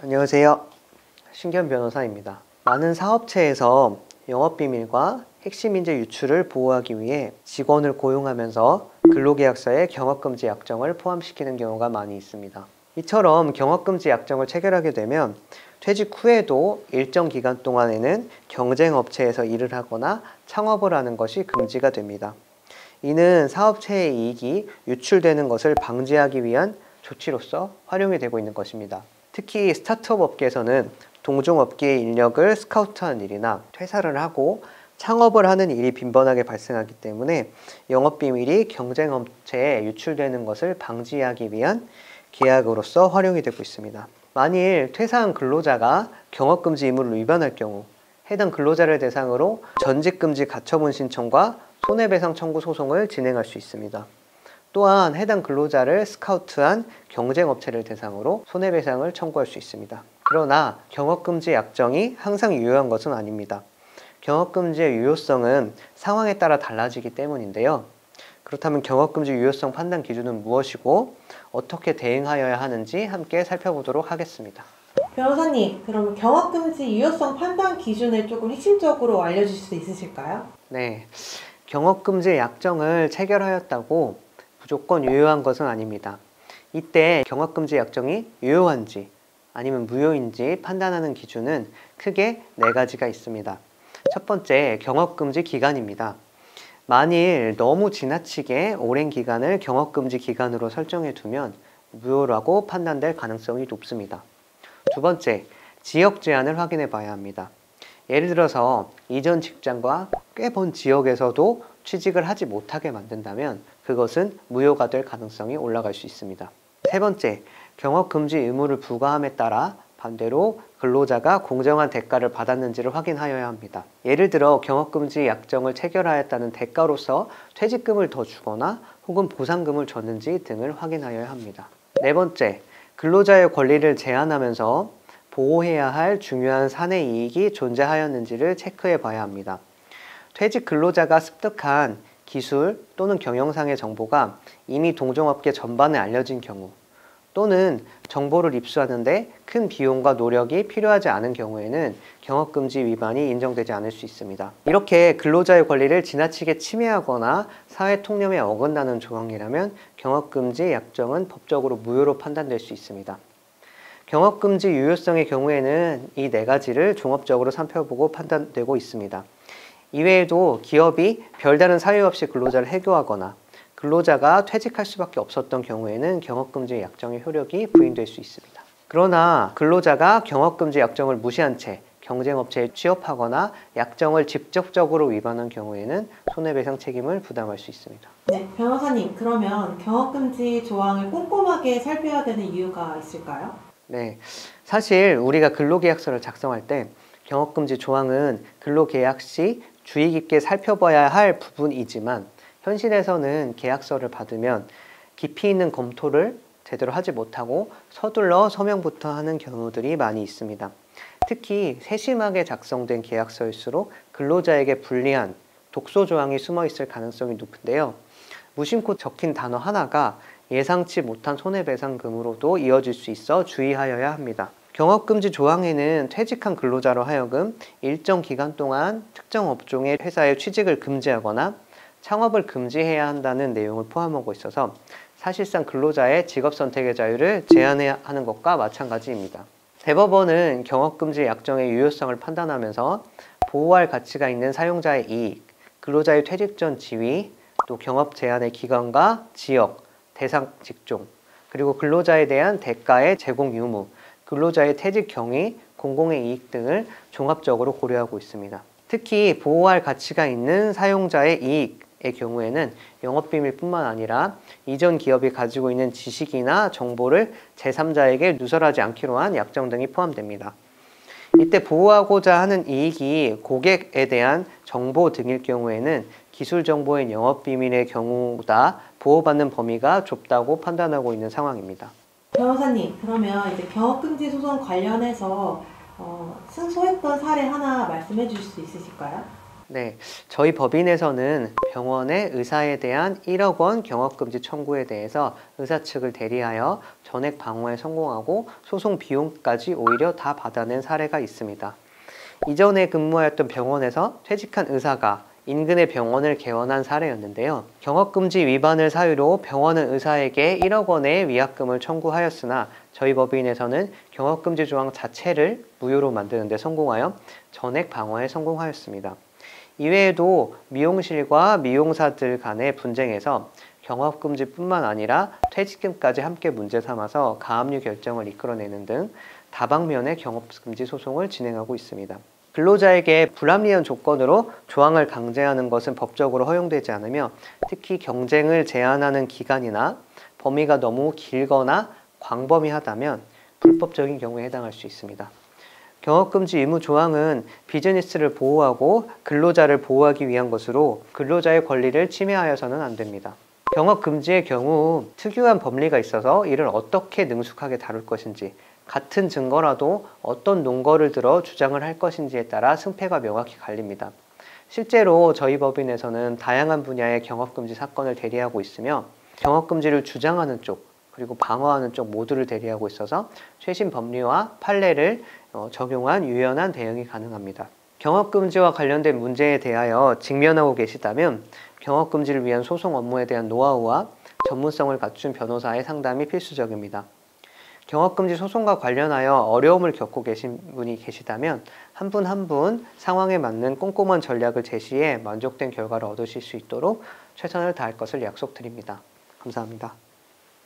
안녕하세요. 신기현 변호사입니다. 많은 사업체에서 영업비밀과 핵심인재 유출을 보호하기 위해 직원을 고용하면서 근로계약서에 경업금지 약정을 포함시키는 경우가 많이 있습니다. 이처럼 경업금지 약정을 체결하게 되면 퇴직 후에도 일정 기간 동안에는 경쟁업체에서 일을 하거나 창업을 하는 것이 금지가 됩니다. 이는 사업체의 이익이 유출되는 것을 방지하기 위한 조치로서 활용이 되고 있는 것입니다. 특히 스타트업 업계에서는 동종업계의 인력을 스카우트하는 일이나 퇴사를 하고 창업을 하는 일이 빈번하게 발생하기 때문에 영업비밀이 경쟁업체에 유출되는 것을 방지하기 위한 계약으로서 활용이 되고 있습니다. 만일 퇴사한 근로자가 경업금지 의무를 위반할 경우 해당 근로자를 대상으로 전직금지 가처분 신청과 손해배상 청구 소송을 진행할 수 있습니다. 또한 해당 근로자를 스카우트한 경쟁업체를 대상으로 손해배상을 청구할 수 있습니다. 그러나 경업금지 약정이 항상 유효한 것은 아닙니다. 경업금지의 유효성은 상황에 따라 달라지기 때문인데요. 그렇다면 경업금지 유효성 판단 기준은 무엇이고 어떻게 대응하여야 하는지 함께 살펴보도록 하겠습니다. 변호사님, 그럼 경업금지 유효성 판단 기준을 조금 핵심적으로 알려주실 수 있으실까요? 네, 경업금지 약정을 체결하였다고 무조건 유효한 것은 아닙니다. 이때 경업금지 약정이 유효한지 아니면 무효인지 판단하는 기준은 크게 4가지가 있습니다. 첫 번째, 경업금지 기간입니다. 만일 너무 지나치게 오랜 기간을 경업금지 기간으로 설정해 두면 무효라고 판단될 가능성이 높습니다. 두 번째, 지역 제한을 확인해 봐야 합니다. 예를 들어서 이전 직장과 꽤 먼 지역에서도 취직을 하지 못하게 만든다면 그것은 무효가 될 가능성이 올라갈 수 있습니다. 세 번째, 경업금지 의무를 부과함에 따라 반대로 근로자가 공정한 대가를 받았는지를 확인하여야 합니다. 예를 들어 경업금지 약정을 체결하였다는 대가로서 퇴직금을 더 주거나 혹은 보상금을 줬는지 등을 확인하여야 합니다. 네 번째, 근로자의 권리를 제한하면서 보호해야 할 중요한 사내 이익이 존재하였는지를 체크해 봐야 합니다. 퇴직 근로자가 습득한 기술 또는 경영상의 정보가 이미 동종업계 전반에 알려진 경우 또는 정보를 입수하는데 큰 비용과 노력이 필요하지 않은 경우에는 경업금지 위반이 인정되지 않을 수 있습니다. 이렇게 근로자의 권리를 지나치게 침해하거나 사회통념에 어긋나는 조항이라면 경업금지 약정은 법적으로 무효로 판단될 수 있습니다. 경업금지 유효성의 경우에는 이 4가지를 종합적으로 살펴보고 판단되고 있습니다. 이외에도 기업이 별다른 사유 없이 근로자를 해고하거나 근로자가 퇴직할 수밖에 없었던 경우에는 경업금지 약정의 효력이 부인될 수 있습니다. 그러나 근로자가 경업금지 약정을 무시한 채 경쟁업체에 취업하거나 약정을 직접적으로 위반한 경우에는 손해배상 책임을 부담할 수 있습니다. 네, 변호사님, 그러면 경업금지 조항을 꼼꼼하게 살펴야 되는 이유가 있을까요? 네, 사실 우리가 근로계약서를 작성할 때 경업금지 조항은 근로계약 시 주의 깊게 살펴봐야 할 부분이지만 현실에서는 계약서를 받으면 깊이 있는 검토를 제대로 하지 못하고 서둘러 서명부터 하는 경우들이 많이 있습니다. 특히 세심하게 작성된 계약서일수록 근로자에게 불리한 독소 조항이 숨어 있을 가능성이 높은데요. 무심코 적힌 단어 하나가 예상치 못한 손해배상금으로도 이어질 수 있어 주의하여야 합니다. 경업금지 조항에는 퇴직한 근로자로 하여금 일정 기간 동안 특정 업종의 회사에 취직을 금지하거나 창업을 금지해야 한다는 내용을 포함하고 있어서 사실상 근로자의 직업선택의 자유를 제한해야 하는 것과 마찬가지입니다. 대법원은 경업금지 약정의 유효성을 판단하면서 보호할 가치가 있는 사용자의 이익, 근로자의 퇴직 전 지위, 또 경업 제한의 기간과 지역, 대상 직종, 그리고 근로자에 대한 대가의 제공 유무, 근로자의 퇴직 경위, 공공의 이익 등을 종합적으로 고려하고 있습니다. 특히 보호할 가치가 있는 사용자의 이익의 경우에는 영업비밀뿐만 아니라 이전 기업이 가지고 있는 지식이나 정보를 제3자에게 누설하지 않기로 한 약정 등이 포함됩니다. 이때 보호하고자 하는 이익이 고객에 대한 정보 등일 경우에는 기술 정보인 영업비밀의 경우보다 보호받는 범위가 좁다고 판단하고 있는 상황입니다. 변호사님, 그러면 이제 경업금지 소송 관련해서 승소했던 사례 하나 말씀해 주실 수 있으실까요? 네, 저희 법인에서는 병원의 의사에 대한 1억 원 경업금지 청구에 대해서 의사 측을 대리하여 전액 방어에 성공하고 소송 비용까지 오히려 다 받아낸 사례가 있습니다. 이전에 근무하였던 병원에서 퇴직한 의사가 인근의 병원을 개원한 사례였는데요. 경업금지 위반을 사유로 병원은 의사에게 1억 원의 위약금을 청구하였으나 저희 법인에서는 경업금지 조항 자체를 무효로 만드는 데 성공하여 전액 방어에 성공하였습니다. 이외에도 미용실과 미용사들 간의 분쟁에서 경업금지뿐만 아니라 퇴직금까지 함께 문제 삼아서 가압류 결정을 이끌어내는 등 다방면의 경업금지 소송을 진행하고 있습니다. 근로자에게 불합리한 조건으로 조항을 강제하는 것은 법적으로 허용되지 않으며 특히 경쟁을 제한하는 기간이나 범위가 너무 길거나 광범위하다면 불법적인 경우에 해당할 수 있습니다. 경업금지 의무 조항은 비즈니스를 보호하고 근로자를 보호하기 위한 것으로 근로자의 권리를 침해하여서는 안 됩니다. 경업금지의 경우 특유한 법리가 있어서 이를 어떻게 능숙하게 다룰 것인지, 같은 증거라도 어떤 논거를 들어 주장을 할 것인지에 따라 승패가 명확히 갈립니다. 실제로 저희 법인에서는 다양한 분야의 경업금지 사건을 대리하고 있으며 경업금지를 주장하는 쪽 그리고 방어하는 쪽 모두를 대리하고 있어서 최신 법리와 판례를 적용한 유연한 대응이 가능합니다. 경업금지와 관련된 문제에 대하여 직면하고 계시다면 경업금지를 위한 소송 업무에 대한 노하우와 전문성을 갖춘 변호사의 상담이 필수적입니다. 경업금지 소송과 관련하여 어려움을 겪고 계신 분이 계시다면 한 분 한 분 상황에 맞는 꼼꼼한 전략을 제시해 만족된 결과를 얻으실 수 있도록 최선을 다할 것을 약속드립니다. 감사합니다.